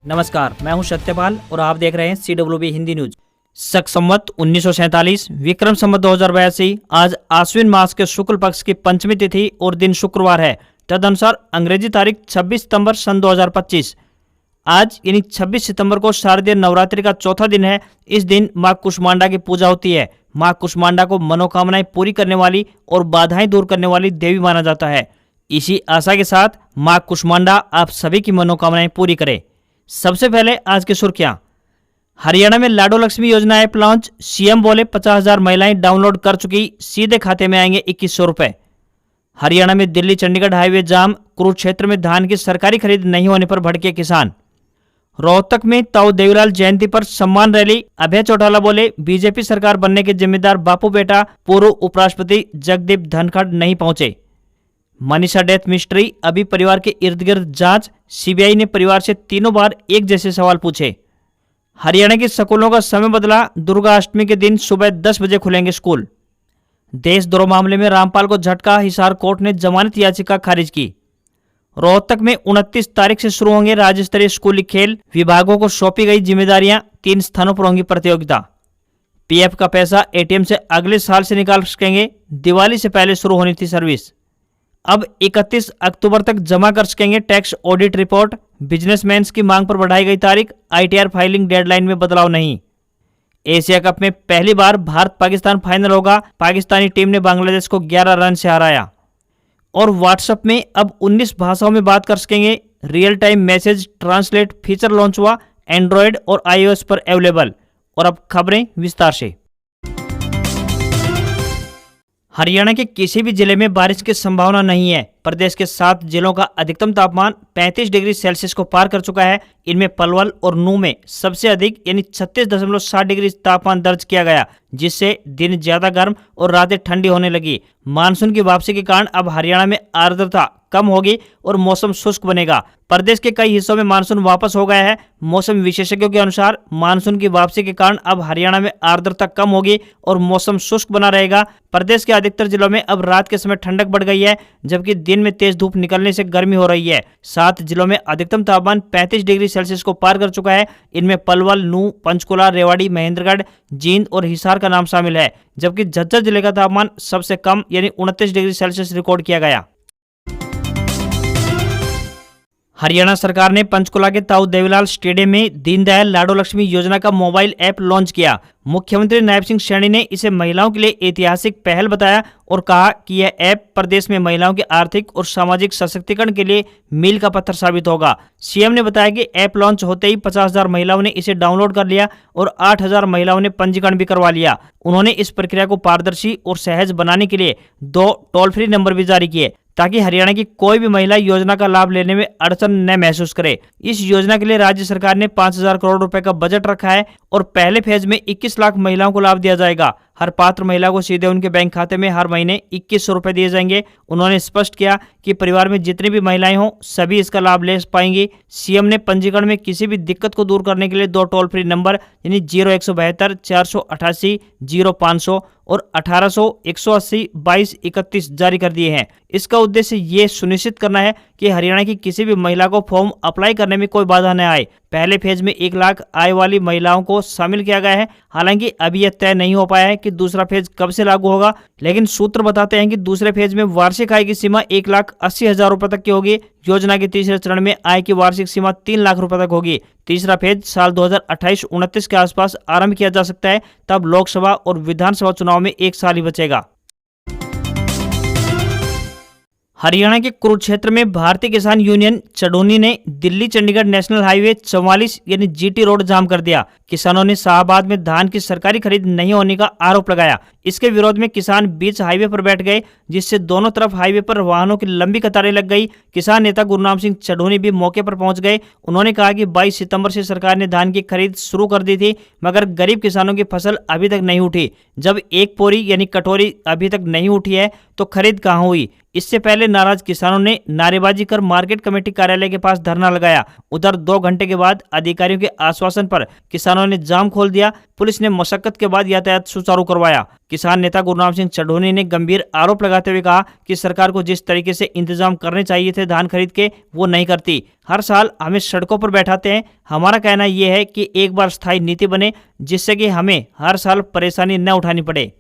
नमस्कार, मैं हूं सत्यपाल और आप देख रहे हैं CWB हिंदी न्यूज। शक संवत 1947 विक्रम संवत 2082 आज आश्विन मास के शुक्ल पक्ष की पंचमी तिथि और दिन शुक्रवार है। तदनुसार अंग्रेजी तारीख 26 सितंबर सन 2025। आज यानी 26 सितंबर को शारदीय नवरात्रि का चौथा दिन है। इस दिन मां कुष्मांडा की पूजा होती है। मां कुष्मांडा को मनोकामनाएं पूरी करने वाली और बाधाएं दूर करने वाली देवी माना जाता है। इसी आशा के साथ मां कुष्मांडा आप सभी की मनोकामनाएं पूरी करे। सबसे पहले आज की सुर्खियां। हरियाणा में लाडो लक्ष्मी योजना ऐप लॉन्च। सीएम बोले 50,000 महिलाएं डाउनलोड कर चुकी, सीधे खाते में आएंगे 2100 रुपए। हरियाणा में दिल्ली चंडीगढ़ हाईवे जाम। कुरुक्षेत्र में धान की सरकारी खरीद नहीं होने पर भड़के किसान। रोहतक में ताऊ देवीलाल जयंती पर सम्मान रैली। अभय चौटाला बोले बीजेपी सरकार बनने के जिम्मेदार बापू बेटा पूर्व उपराष्ट्रपति जगदीप धनखड़ नहीं पहुंचे। मनीषा डेथ मिस्ट्री अभी परिवार के इर्द गिर्द जांच। सीबीआई ने परिवार से तीनों बार एक जैसे सवाल पूछे। हरियाणा के स्कूलों का समय बदला। दुर्गा अष्टमी के दिन सुबह 10 बजे खुलेंगे स्कूल। देशद्रोह मामले में रामपाल को झटका। हिसार कोर्ट ने जमानत याचिका खारिज की। रोहतक में 29 तारीख से शुरू होंगे राज्य स्तरीय स्कूली खेल। विभागों को सौंपी गई जिम्मेदारियां। 3 स्थानों पर होंगी प्रतियोगिता। पीएफ का पैसा एटीएम से अगले साल से निकाल सकेंगे। दिवाली से पहले शुरू होनी थी सर्विस। अब 31 अक्टूबर तक जमा कर सकेंगे टैक्स ऑडिट रिपोर्ट। बिजनेसमैन की मांग पर बढ़ाई गई तारीख। आईटीआर फाइलिंग डेडलाइन में बदलाव नहीं। एशिया कप में पहली बार भारत पाकिस्तान फाइनल होगा। पाकिस्तानी टीम ने बांग्लादेश को 11 रन से हराया। और व्हाट्सएप में अब 19 भाषाओं में बात कर सकेंगे। Real time message translate feature launch हुआ। एंड्रॉयड और iOS पर अवेलेबल। और अब खबरें विस्तार से। हरियाणा के किसी भी जिले में बारिश की संभावना नहीं है। प्रदेश के 7 जिलों का अधिकतम तापमान 35 डिग्री सेल्सियस को पार कर चुका है। इनमें पलवल और नूंह में सबसे अधिक यानी 36.7 डिग्री तापमान दर्ज किया गया, जिससे दिन ज्यादा गर्म और रातें ठंडी होने लगी। मानसून की वापसी के कारण अब हरियाणा में आर्द्रता कम होगी और मौसम शुष्क बनेगा। प्रदेश के कई हिस्सों में मानसून वापस हो गया है। मौसम विशेषज्ञों के अनुसार मानसून की वापसी के कारण अब हरियाणा में आर्द्रता कम होगी और मौसम शुष्क बना रहेगा। प्रदेश के अधिकतर जिलों में अब रात के समय ठंडक बढ़ गई है, जबकि दिन में तेज धूप निकलने से गर्मी हो रही है। 7 जिलों में अधिकतम तापमान 35 डिग्री सेल्सियस को पार कर चुका है। इनमें पलवल, नूंह, पंचकुला, रेवाड़ी, महेंद्रगढ़, जींद और हिसार का नाम शामिल है, जबकि झज्जर जिले का तापमान सबसे कम यानी 29 डिग्री सेल्सियस रिकॉर्ड किया गया। हरियाणा सरकार ने पंचकुला के ताऊ देवीलाल स्टेडियम में दीनदयाल लाडो लक्ष्मी योजना का मोबाइल ऐप लॉन्च किया। मुख्यमंत्री नायब सिंह सैनी ने इसे महिलाओं के लिए ऐतिहासिक पहल बताया और कहा कि यह ऐप प्रदेश में महिलाओं के आर्थिक और सामाजिक सशक्तिकरण के लिए मील का पत्थर साबित होगा। सीएम ने बताया कि ऐप लॉन्च होते ही 50,000 महिलाओं ने इसे डाउनलोड कर लिया और 8,000 महिलाओं ने पंजीकरण भी करवा लिया। उन्होंने इस प्रक्रिया को पारदर्शी और सहज बनाने के लिए 2 टोल फ्री नंबर भी जारी किए, ताकि हरियाणा की कोई भी महिला योजना का लाभ लेने में अड़चन न महसूस करे। इस योजना के लिए राज्य सरकार ने 5,000 करोड़ रुपए का बजट रखा है और पहले फेज में 21 लाख महिलाओं को लाभ दिया जाएगा। हर पात्र महिला को सीधे उनके बैंक खाते में हर महीने 2100 रुपए दिए जाएंगे। उन्होंने स्पष्ट किया कि परिवार में जितनी भी महिलाएं हों सभी इसका लाभ ले पाएंगी। सीएम ने पंजीकरण में किसी भी दिक्कत को दूर करने के लिए 2 टोल फ्री नंबर यानी 0172 488 0500 और 1800 180 22 31 जारी कर दिए हैं। इसका उद्देश्य ये सुनिश्चित करना है कि हरियाणा की किसी भी महिला को फॉर्म अप्लाई करने में कोई बाधा न आए। पहले फेज में 1 लाख आय वाली महिलाओं को शामिल किया गया है। हालांकि अभी यह तय नहीं हो पाया है कि दूसरा फेज कब से लागू होगा, लेकिन सूत्र बताते हैं कि दूसरे फेज में वार्षिक आय की सीमा 1,80,000 रुपए तक की होगी। योजना के तीसरे चरण में आय की वार्षिक सीमा 3 लाख रुपए तक होगी। तीसरा फेज साल 2028-29 के आसपास आरंभ किया जा सकता है। तब लोकसभा और विधानसभा चुनाव में 1 साल ही बचेगा। हरियाणा के कुरुक्षेत्र में भारतीय किसान यूनियन चढ़ोनी ने दिल्ली चंडीगढ़ नेशनल हाईवे 44 यानी जीटी रोड जाम कर दिया। किसानों ने शाहबाद में धान की सरकारी खरीद नहीं होने का आरोप लगाया। इसके विरोध में किसान बीच हाईवे पर बैठ गए, जिससे दोनों तरफ हाईवे पर वाहनों की लंबी कतारें लग गई। किसान नेता गुरनाम सिंह चढ़ोनी भी मौके पर पहुंच गए। उन्होंने कहा कि 22 सितंबर से सरकार ने धान की खरीद शुरू कर दी थी, मगर गरीब किसानों की फसल अभी तक नहीं उठी। जब 1 पोरी यानी कटोरी अभी तक नहीं उठी है तो खरीद कहां हुई। इससे पहले नाराज किसानों ने नारेबाजी कर मार्केट कमेटी कार्यालय के पास धरना लगाया। उधर 2 घंटे के बाद अधिकारियों के आश्वासन पर किसानों ने जाम खोल दिया। पुलिस ने मशक्कत के बाद यातायात सुचारू करवाया। किसान नेता गुरनाम सिंह चढ़ोनी ने गंभीर आरोप लगाते हुए कहा कि सरकार को जिस तरीके से इंतजाम करने चाहिए थे धान खरीद के, वो नहीं करती। हर साल हमें सड़कों पर बैठाते हैं। हमारा कहना यह है कि एक बार स्थायी नीति बने जिससे कि हमें हर साल परेशानी न उठानी पड़े।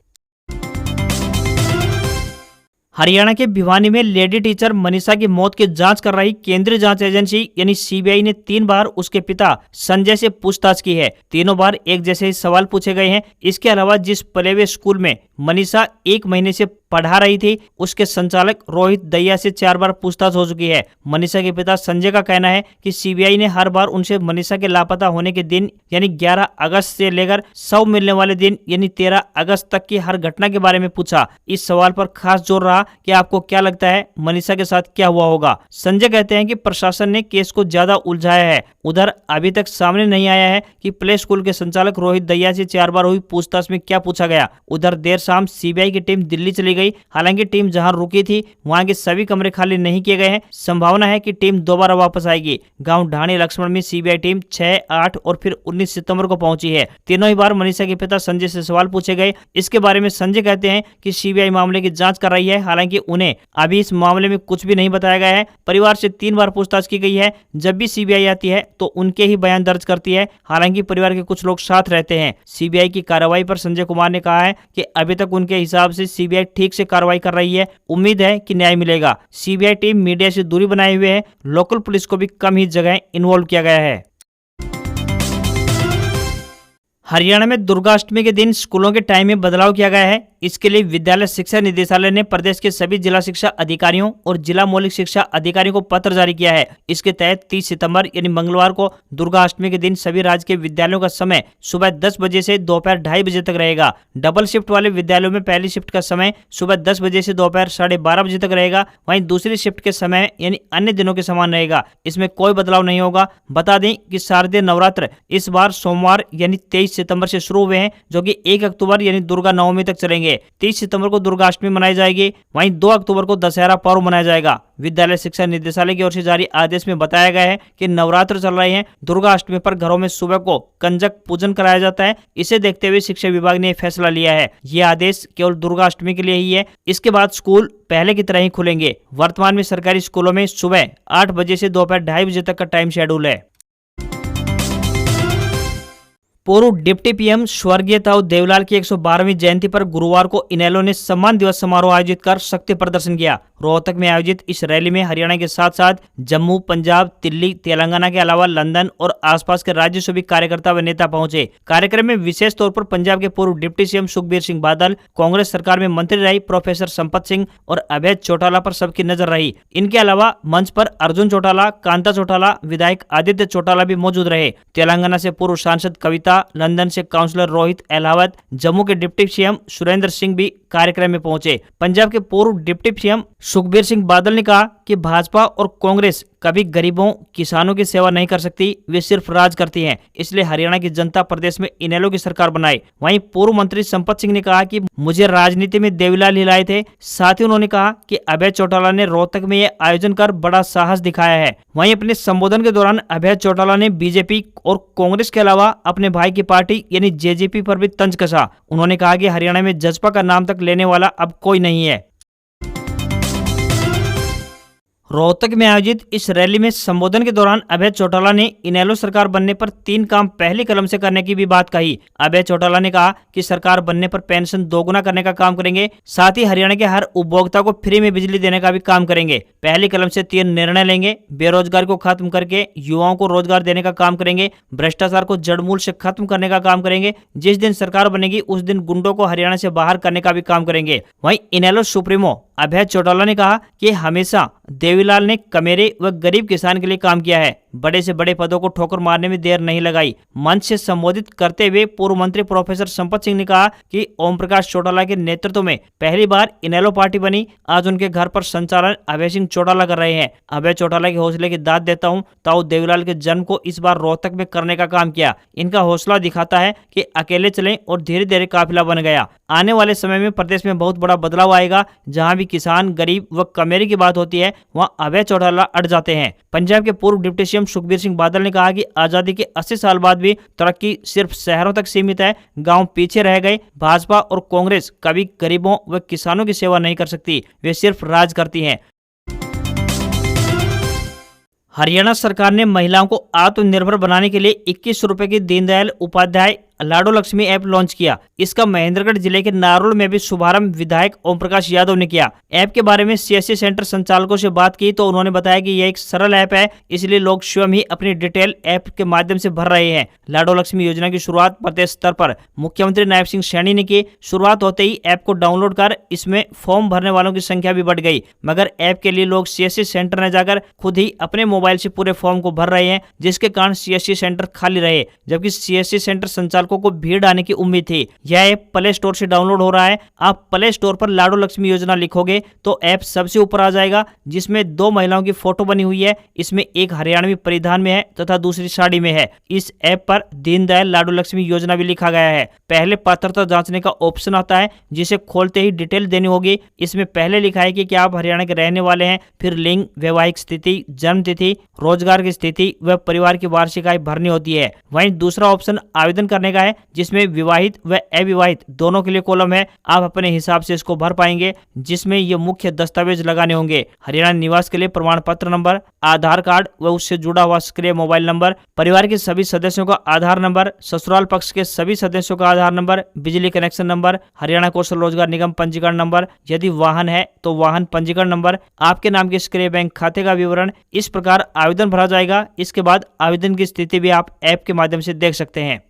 हरियाणा के भिवानी में लेडी टीचर मनीषा की मौत की जांच कर रही केंद्रीय जांच एजेंसी यानी सीबीआई ने 3 बार उसके पिता संजय से पूछताछ की है। तीनों बार एक जैसे ही सवाल पूछे गए हैं। इसके अलावा जिस प्ले वे स्कूल में मनीषा 1 महीने से पढ़ा रही थी उसके संचालक रोहित दैया से 4 बार पूछताछ हो चुकी है। मनीषा के पिता संजय का कहना है कि सीबीआई ने हर बार उनसे मनीषा के लापता होने के दिन यानी 11 अगस्त से लेकर शव मिलने वाले दिन यानी 13 अगस्त तक की हर घटना के बारे में पूछा। इस सवाल पर खास जोर रहा कि आपको क्या लगता है मनीषा के साथ क्या हुआ होगा। संजय कहते हैं कि प्रशासन ने केस को ज्यादा उलझाया है। उधर अभी तक सामने नहीं आया है कि प्ले स्कूल के संचालक रोहित दैया से 4 बार हुई पूछताछ में क्या पूछा गया। उधर देर शाम सीबीआई की टीम दिल्ली चली गई। हालांकि टीम जहां रुकी थी वहां के सभी कमरे खाली नहीं किए गए हैं। संभावना है कि टीम दोबारा वापस आएगी। गांव ढाणी लक्ष्मण में सीबीआई टीम 6, 8 और फिर 19 सितंबर को पहुंची है। तीनों ही बार मनीषा के पिता संजय से सवाल पूछे गए। इसके बारे में संजय कहते हैं कि सीबीआई मामले की जांच कर रही है। हालांकि उन्हें अभी इस मामले में कुछ भी नहीं बताया गया है। परिवार से 3 बार पूछताछ की गई है। जब भी सीबीआई आती है तो उनके ही बयान दर्ज करती है। हालांकि परिवार के कुछ लोग साथ रहते हैं। सीबीआई की कार्रवाई पर संजय कुमार ने कहा है कि अभी तक उनके हिसाब से सीबीआई ठीक से कार्रवाई कर रही है। उम्मीद है कि न्याय मिलेगा। सीबीआई टीम मीडिया से दूरी बनाए हुए है। लोकल पुलिस को भी कम ही जगह इन्वॉल्व किया गया है। हरियाणा में दुर्गाष्टमी के दिन स्कूलों के टाइम में बदलाव किया गया है। इसके लिए विद्यालय शिक्षा निदेशालय ने प्रदेश के सभी जिला शिक्षा अधिकारियों और जिला मौलिक शिक्षा अधिकारियों को पत्र जारी किया है। इसके तहत 30 सितंबर यानी मंगलवार को दुर्गाष्टमी के दिन सभी राज्य के विद्यालयों का समय सुबह 10 बजे से दोपहर 2:30 बजे तक रहेगा। डबल शिफ्ट वाले विद्यालयों में पहली शिफ्ट का समय सुबह 10 बजे से दोपहर 12:30 बजे तक रहेगा। वहीं दूसरी शिफ्ट के समय यानी अन्य दिनों के समान रहेगा। इसमें कोई बदलाव नहीं होगा। बता दें कि शारदीय नवरात्र इस बार सोमवार यानी 23 सितंबर से शुरू हुए हैं, जो कि 1 अक्टूबर यानी दुर्गा नवमी तक चलेंगे। 30 सितंबर को दुर्गाष्टमी मनाई जाएगी। वहीं 2 अक्टूबर को दशहरा पर्व मनाया जाएगा। विद्यालय शिक्षा निदेशालय की ओर से जारी आदेश में बताया गया है कि नवरात्र चल रहे हैं। दुर्गाष्टमी पर घरों में सुबह को कंजक पूजन कराया जाता है। इसे देखते हुए शिक्षा विभाग ने फैसला लिया है। यह आदेश केवल दुर्गाष्टमी के लिए ही है। इसके बाद स्कूल पहले की तरह ही खुलेंगे। वर्तमान में सरकारी स्कूलों में सुबह 8 बजे से दोपहर 2:30 बजे तक का टाइम शेड्यूल है। पूर्व डिप्टी पीएम स्वर्गीय ताऊ देवलाल की 112वीं जयंती पर गुरुवार को इनेलो ने सम्मान दिवस समारोह आयोजित कर शक्ति प्रदर्शन किया। रोहतक में आयोजित इस रैली में हरियाणा के साथ साथ जम्मू, पंजाब, दिल्ली, तेलंगाना के अलावा लंदन और आसपास के राज्यों से भी कार्यकर्ता व नेता पहुंचे। कार्यक्रम में विशेष तौर पर पंजाब के पूर्व डिप्टी सीएम सुखबीर सिंह बादल, कांग्रेस सरकार में मंत्री रही प्रोफेसर संपत सिंह और अभय चौटाला पर सबकी नजर रही। इनके अलावा मंच पर अर्जुन चौटाला, कांता चौटाला, विधायक आदित्य चौटाला भी मौजूद रहे। तेलंगाना से पूर्व सांसद कविता, लंदन से काउंसलर रोहित अहलावत, जम्मू के डिप्टी सीएम सुरेंद्र सिंह भी कार्यक्रम में पहुंचे। पंजाब के पूर्व डिप्टी सीएम सुखबीर सिंह बादल ने कहा कि भाजपा और कांग्रेस कभी गरीबों, किसानों की सेवा नहीं कर सकती, वे सिर्फ राज करती हैं। इसलिए हरियाणा की जनता प्रदेश में इनेलो की सरकार बनाए। वहीं पूर्व मंत्री संपत सिंह ने कहा कि मुझे राजनीति में देवीलाल हिलाए थे। साथ ही उन्होंने कहा कि अभय चौटाला ने रोहतक में ये आयोजन कर बड़ा साहस दिखाया है। वहीं अपने संबोधन के दौरान अभय चौटाला ने बीजेपी और कांग्रेस के अलावा अपने भाई की पार्टी यानी जेजेपी पर भी तंज कसा। उन्होंने कहा कि हरियाणा में जजपा का नाम तक लेने वाला अब कोई नहीं है। रोहतक में आयोजित इस रैली में संबोधन के दौरान अभय चौटाला ने इनेलो सरकार बनने पर 3 काम पहले कलम से करने की भी बात कही। अभय चौटाला ने कहा कि सरकार बनने पर पेंशन दोगुना करने का काम करेंगे। साथ ही हरियाणा के हर उपभोक्ता को फ्री में बिजली देने का भी काम करेंगे। पहली कलम से 3 निर्णय लेंगे। बेरोजगारी को खत्म करके युवाओं को रोजगार देने का काम करेंगे। भ्रष्टाचार को जड़मूल से खत्म करने का काम करेंगे। जिस दिन सरकार बनेगी उस दिन गुंडों को हरियाणा से बाहर करने का भी काम करेंगे। वहीं इनेलो सुप्रीमो अभय चौटाला ने कहा कि हमेशा देवीलाल ने कमेरे व गरीब किसान के लिए काम किया है। बड़े से बड़े पदों को ठोकर मारने में देर नहीं लगाई। मंच से संबोधित करते हुए पूर्व मंत्री प्रोफेसर संपत सिंह ने कहा कि ओम प्रकाश चौटाला के नेतृत्व में पहली बार इनेलो पार्टी बनी। आज उनके घर पर संचालन अभय सिंह चौटाला कर रहे हैं। अभय चौटाला के हौसले की दाद देता हूं। ताऊ देवीलाल के जन्म को इस बार रोहतक में करने का काम किया। इनका हौसला दिखाता है कि अकेले चलें और धीरे धीरे काफिला बन गया। आने वाले समय में प्रदेश में बहुत बड़ा बदलाव आएगा। जहां भी किसान, गरीब व कमेरी की बात होती है वहां अभय चौटाला अड़ जाते हैं। पंजाब के पूर्व डिप्टी सीएम सुखबीर सिंह बादल ने कहा कि आजादी के 80 साल बाद भी तरक्की सिर्फ शहरों तक सीमित है, गांव पीछे रह गए। भाजपा और कांग्रेस कभी गरीबों व किसानों की सेवा नहीं कर सकती, वे सिर्फ राज करती हैं। हरियाणा सरकार ने महिलाओं को आत्मनिर्भर बनाने के लिए 21 रुपए की दीनदयाल उपाध्याय लाडो लक्ष्मी ऐप लॉन्च किया। इसका महेंद्रगढ़ जिले के नारोल में भी शुभारंभ विधायक ओम प्रकाश यादव ने किया। ऐप के बारे में सीएससी सेंटर संचालकों से बात की तो उन्होंने बताया कि यह एक सरल ऐप है, इसलिए लोग स्वयं ही अपनी डिटेल ऐप के माध्यम से भर रहे हैं। लाडो लक्ष्मी योजना की शुरुआत प्रदेश स्तर पर मुख्यमंत्री नायब सिंह सैनी ने की। शुरुआत होते ही ऐप को डाउनलोड कर इसमें फॉर्म भरने वालों की संख्या भी बढ़ गई, मगर ऐप के लिए लोग सीएससी सेंटर में जाकर खुद ही अपने मोबाइल से पूरे फॉर्म को भर रहे हैं, जिसके कारण सीएससी सेंटर खाली रहे, जबकि सीएससी सेंटर संचालकों को भीड़ आने की उम्मीद थी। यह ऐप प्ले स्टोर से डाउनलोड हो रहा है। आप प्ले स्टोर पर लाडो लक्ष्मी योजना लिखोगे तो ऐप सबसे ऊपर आ जाएगा, जिसमें दो महिलाओं की फोटो बनी हुई है। इसमें एक हरियाणवी परिधान में है तथा दूसरी साड़ी में है। इस ऐप पर दीनदयाल लाडो लक्ष्मी योजना भी लिखा गया है। पहले पात्रता जांचने का ऑप्शन आता है, जिसे खोलते ही डिटेल देनी होगी। इसमें पहले लिखा है कि क्या आप हरियाणा के रहने वाले हैं, फिर लिंग, वैवाहिक स्थिति, जन्म तिथि, रोजगार की स्थिति व परिवार की वार्षिक आय भरनी होती है। वहीं दूसरा ऑप्शन आवेदन करने का है, जिसमें विवाहित व अविवाहित दोनों के लिए कॉलम है। आप अपने हिसाब से इसको भर पाएंगे, जिसमें ये मुख्य दस्तावेज लगाने होंगे। हरियाणा निवास के लिए प्रमाण पत्र नंबर, आधार कार्ड व उससे जुड़ा हुआ सक्रिय मोबाइल नंबर, परिवार के सभी सदस्यों का आधार नंबर, ससुराल पक्ष के सभी सदस्यों का आधार नंबर, बिजली कनेक्शन नंबर, हरियाणा कौशल रोजगार निगम पंजीकरण नंबर, यदि वाहन है तो वाहन पंजीकरण नंबर, आपके नाम के सक्रिय बैंक खाते का विवरण। इस प्रकार आवेदन भरा जाएगा। इसके बाद आवेदन की स्थिति भी आप ऐप के माध्यम से देख सकते हैं।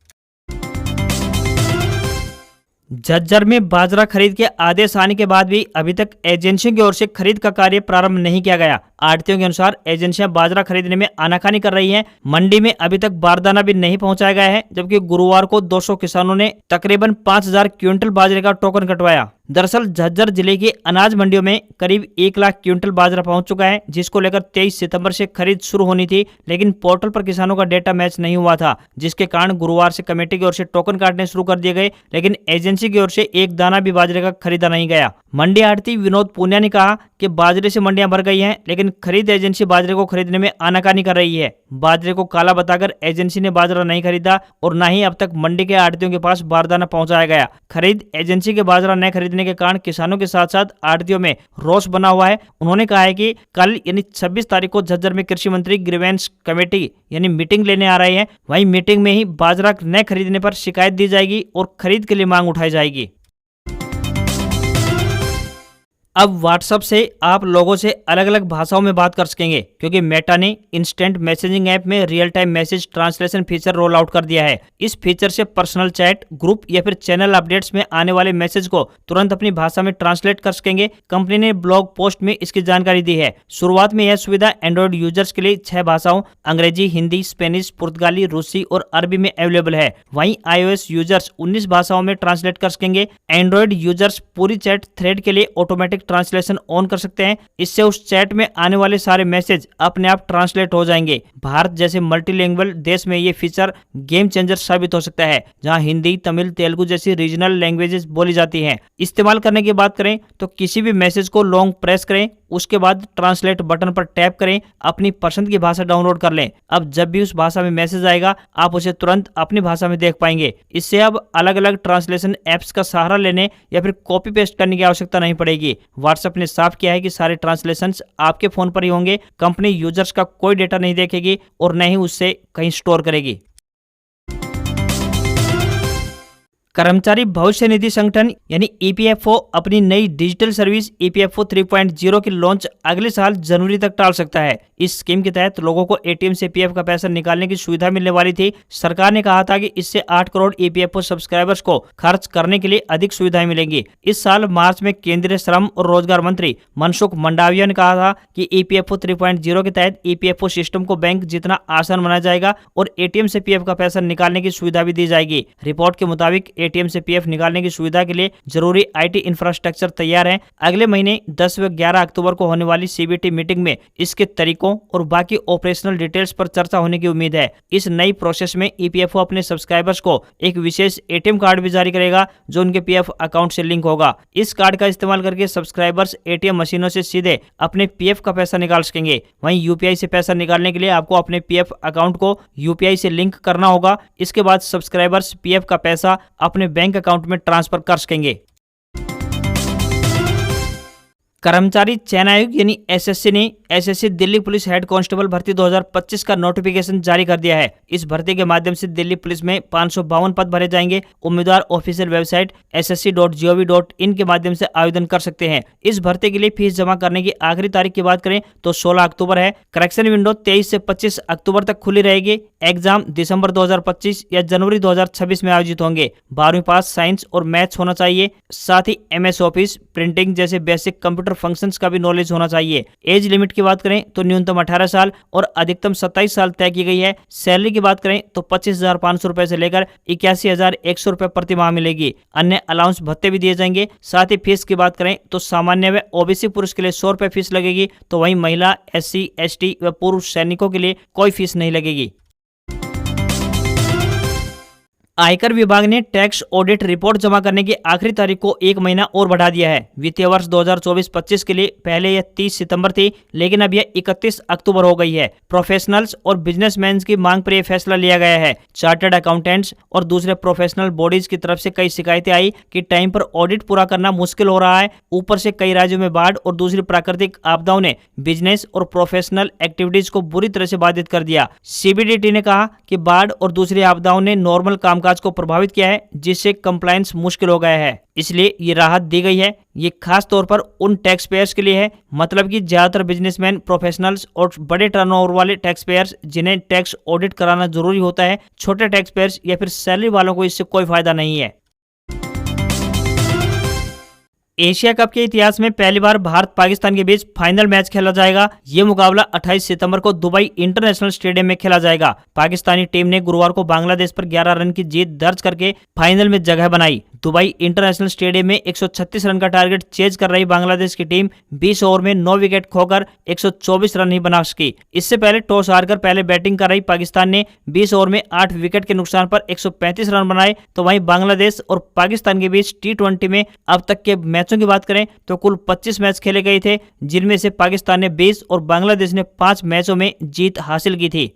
झज्जर में बाजरा खरीद के आदेश आने के बाद भी अभी तक एजेंसियों की ओर से खरीद का कार्य प्रारंभ नहीं किया गया। आढ़तियों के अनुसार एजेंसियां बाजरा खरीदने में आनाकानी कर रही हैं। मंडी में अभी तक बारदाना भी नहीं पहुंचाया गया है, जबकि गुरुवार को 200 किसानों ने तकरीबन 5000 क्विंटल बाजरे का टोकन कटवाया। दरअसल झज्जर जिले की अनाज मंडियों में करीब 1 लाख क्विंटल बाजरा पहुंच चुका है, जिसको लेकर 23 सितंबर से खरीद शुरू होनी थी, लेकिन पोर्टल पर किसानों का डेटा मैच नहीं हुआ था, जिसके कारण गुरुवार से कमेटी की ओर से टोकन काटने शुरू कर दिए गए, लेकिन एजेंसी की ओर से एक दाना भी बाजरे का खरीदा नहीं गया। मंडी आढ़ती विनोद पूनिया ने कहा कि बाजरे से मंडियां भर गई हैं, लेकिन खरीद एजेंसी बाजरे को खरीदने में आनाकानी कर रही है। बाजरे को काला बताकर एजेंसी ने बाजरा नहीं खरीदा और न ही अब तक मंडी के आढ़तियों के पास बारदाना पहुंचाया गया। खरीद एजेंसी के बाजरा न खरीदने के कारण किसानों के साथ साथ आढ़तियों में रोष बना हुआ है। उन्होंने कहा है कि कल यानी 26 तारीख को झज्जर में कृषि मंत्री ग्रीवेंस कमेटी यानी मीटिंग लेने आ रहे हैं। वहीं मीटिंग में ही बाजरा न खरीदने पर शिकायत दी जाएगी और खरीद के लिए मांग उठाई जाएगी। अब व्हाट्सएप से आप लोगों से अलग अलग भाषाओं में बात कर सकेंगे, क्योंकि मेटा ने इंस्टेंट मैसेजिंग ऐप में real time message translation feature roll out कर दिया है। इस फीचर से पर्सनल चैट, ग्रुप या फिर चैनल अपडेट्स में आने वाले मैसेज को तुरंत अपनी भाषा में ट्रांसलेट कर सकेंगे। कंपनी ने ब्लॉग पोस्ट में इसकी जानकारी दी है। शुरुआत में यह सुविधा एंड्रॉइड यूजर्स के लिए 6 भाषाओं अंग्रेजी, हिंदी, स्पेनिश, पुर्तगाली, रूसी और अरबी में अवेलेबल है। वहीं iOS यूजर्स 19 भाषाओं में ट्रांसलेट कर सकेंगे। एंड्रॉइड यूजर्स पूरी चैट थ्रेड के लिए ऑटोमेटिक ट्रांसलेशन ऑन कर सकते हैं। इससे उस चैट में आने वाले सारे मैसेज अपने आप ट्रांसलेट हो जाएंगे। भारत जैसे मल्टीलैंग्वेज देश में ये फीचर गेम चेंजर साबित हो सकता है, जहां हिंदी, तमिल, तेलुगु जैसी रीजनल लैंग्वेजेस बोली जाती हैं। इस्तेमाल करने की बात करें तो किसी भी मैसेज को लॉन्ग प्रेस करें, उसके बाद ट्रांसलेट बटन पर टैप करें, अपनी पसंद की भाषा डाउनलोड कर लें। अब जब भी उस भाषा में मैसेज आएगा आप उसे तुरंत अपनी भाषा में देख पाएंगे। इससे अब अलग अलग ट्रांसलेशन एप्स का सहारा लेने या फिर कॉपी पेस्ट करने की आवश्यकता नहीं पड़ेगी। व्हाट्सएप ने साफ किया है कि सारे ट्रांसलेशंस आपके फोन पर ही होंगे। कंपनी यूजर्स का कोई डेटा नहीं देखेगी और न ही उससे कहीं स्टोर करेगी। कर्मचारी भविष्य निधि संगठन यानी ईपीएफओ अपनी नई डिजिटल सर्विस ईपीएफओ 3.0 की लॉन्च अगले साल जनवरी तक टाल सकता है। इस स्कीम के तहत लोगों को एटीएम से पीएफ का पैसा निकालने की सुविधा मिलने वाली थी। सरकार ने कहा था कि इससे 8 करोड़ ईपीएफओ सब्सक्राइबर्स को खर्च करने के लिए अधिक सुविधाएं मिलेंगी। इस साल मार्च में केंद्रीय श्रम और रोजगार मंत्री मनसुख मंडाविया ने कहा था कि ईपीएफओ 3.0 के तहत ईपीएफओ सिस्टम को बैंक जितना आसान बनाया जाएगा और एटीएम से पीएफ का पैसा निकालने की सुविधा भी दी जाएगी। रिपोर्ट के मुताबिक एटीएम से पीएफ निकालने की सुविधा के लिए जरूरी आईटी इंफ्रास्ट्रक्चर तैयार है। अगले महीने 10 व 11 अक्टूबर को होने वाली सीबीटी मीटिंग में इसके तरीकों और बाकी ऑपरेशनल डिटेल्स पर चर्चा होने की उम्मीद है। इस नई प्रोसेस में ईपीएफओ अपने सब्सक्राइबर्स को एक विशेष एटीएम कार्ड भी जारी करेगा जो उनके पीएफ अकाउंट से लिंक होगा। इस कार्ड का इस्तेमाल करके सब्सक्राइबर्स एटीएम मशीनों से सीधे अपने पीएफ का पैसा निकाल सकेंगे। वहीं यूपीआई से पैसा निकालने के लिए आपको अपने पीएफ अकाउंट को यूपीआई से लिंक करना होगा। इसके बाद सब्सक्राइबर्स पीएफ का पैसा अपने बैंक अकाउंट में ट्रांसफर कर सकेंगे। कर्मचारी चयन आयोग यानी एसएससी ने SSC Delhi police head constable भर्ती 2025 का नोटिफिकेशन जारी कर दिया है। इस भर्ती के माध्यम से दिल्ली पुलिस में 552 पद भरे जाएंगे। उम्मीदवार ऑफिशियल वेबसाइट ssc.gov.in के माध्यम से आवेदन कर सकते हैं। इस भर्ती के लिए फीस जमा करने की आखिरी तारीख की बात करें तो 16 अक्टूबर है। करेक्शन विंडो 23 से 25 अक्टूबर तक खुली रहेगी। एग्जाम दिसंबर 2025 या जनवरी 2026 में आयोजित होंगे। 12वीं पास साइंस और मैथ्स होना चाहिए। साथ ही एमएस ऑफिस, प्रिंटिंग जैसे बेसिक कंप्यूटर फंक्शंस का भी नॉलेज होना चाहिए। एज लिमिट की बात करें तो न्यूनतम 18 साल और अधिकतम 27 साल तय की गई है। सैलरी की बात करें तो 25,500 रुपए से लेकर 81,100 रुपए प्रति माह मिलेगी। अन्य अलाउंस भत्ते भी दिए जाएंगे। साथ ही फीस की बात करें तो सामान्य व ओबीसी पुरुष के लिए 100 रुपए फीस लगेगी, तो वहीं महिला, एससी, एसटी व पूर्व सैनिकों के लिए कोई फीस नहीं लगेगी। आयकर विभाग ने टैक्स ऑडिट रिपोर्ट जमा करने की आखिरी तारीख को 1 महीना और बढ़ा दिया है। वित्तीय वर्ष 2024-25 के लिए पहले यह 30 सितंबर थी, लेकिन अब यह 31 अक्टूबर हो गई है। प्रोफेशनल्स और बिजनेसमैन की मांग पर यह फैसला लिया गया है। चार्टर्ड अकाउंटेंट्स और दूसरे प्रोफेशनल बॉडीज की तरफ से कई शिकायतें आई कि टाइम पर ऑडिट पूरा करना मुश्किल हो रहा है। ऊपर से कई राज्यों में बाढ़ और दूसरी प्राकृतिक आपदाओं ने बिजनेस और प्रोफेशनल एक्टिविटीज को बुरी तरह से बाधित कर दिया। सीबीडीटी ने कहा कि बाढ़ और दूसरी आपदाओं ने नॉर्मल कामकाज को प्रभावित किया है, जिससे कंप्लायंस मुश्किल हो गया है। इसलिए ये राहत दी गई है। ये खास तौर पर उन टैक्स पेयर्स के लिए है, मतलब कि ज्यादातर बिजनेसमैन, प्रोफेशनल्स और बड़े टर्नओवर वाले टैक्स पेयर्स जिन्हें टैक्स ऑडिट कराना जरूरी होता है। छोटे टैक्स पेयर्स या फिर सैलरी वालों को इससे कोई फायदा नहीं है। एशिया कप के इतिहास में पहली बार भारत पाकिस्तान के बीच फाइनल मैच खेला जाएगा। ये मुकाबला 28 सितंबर को दुबई इंटरनेशनल स्टेडियम में खेला जाएगा। पाकिस्तानी टीम ने गुरुवार को बांग्लादेश पर 11 रन की जीत दर्ज करके फाइनल में जगह बनाई। दुबई इंटरनेशनल स्टेडियम में 136 रन का टारगेट चेज कर रही बांग्लादेश की टीम 20 ओवर में 9 विकेट खोकर 124 रन ही बना सकी। इससे पहले टॉस हारकर पहले बैटिंग कर रही पाकिस्तान ने 20 ओवर में 8 विकेट के नुकसान पर 135 रन बनाए। तो वहीं बांग्लादेश और पाकिस्तान के बीच T20 में अब तक के मैचों की बात करें तो कुल 25 मैच खेले गए थे, जिनमें से पाकिस्तान ने 20 और बांग्लादेश ने 5 मैचों में जीत हासिल की थी।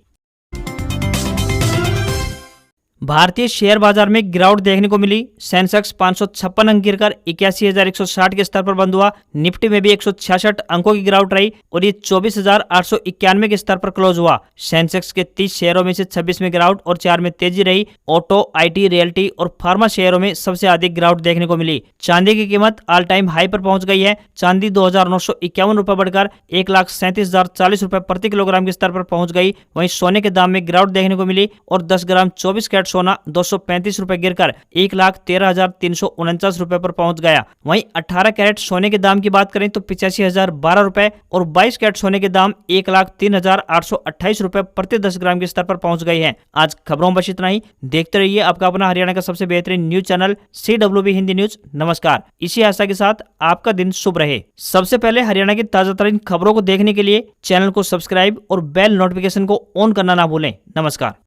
भारतीय शेयर बाजार में गिरावट देखने को मिली। सेंसेक्स 556 अंक गिरकर 81,160 के स्तर पर बंद हुआ। निफ्टी में भी 166 अंकों की गिरावट रही और ये 24,891 के स्तर पर क्लोज हुआ। सेंसेक्स के 30 शेयरों में से 26 में गिरावट और 4 में तेजी रही। ऑटो, आईटी, रियल्टी और फार्मा शेयरों में सबसे अधिक गिरावट देखने को मिली। चांदी की कीमत ऑल टाइम हाई पर पहुंच गई है। चांदी 2,951 रुपए बढ़कर 1,37,040 रुपए प्रति किलोग्राम के स्तर पर पहुंच गई। वहीं सोने के दाम में गिरावट देखने को मिली और 10 ग्राम 24 कैरेट सोना 235 रुपए गिरकर 1,13,349 रुपए पर पहुंच गया। वहीं 18 कैरेट सोने के दाम की बात करें तो 85,012 रुपए और 22 कैरेट सोने के दाम 1,03,828 रुपए प्रति 10 ग्राम के स्तर पर पहुंच गई है। आज खबरों में बस इतना ही। देखते रहिए आपका अपना हरियाणा का सबसे बेहतरीन news channel CWB Hindi news. नमस्कार। इसी आशा के साथ आपका दिन शुभ रहे। सबसे पहले हरियाणा की ताजा तरीन खबरों को देखने के लिए चैनल को सब्सक्राइब और बेल नोटिफिकेशन को ऑन करना ना भूलें। नमस्कार।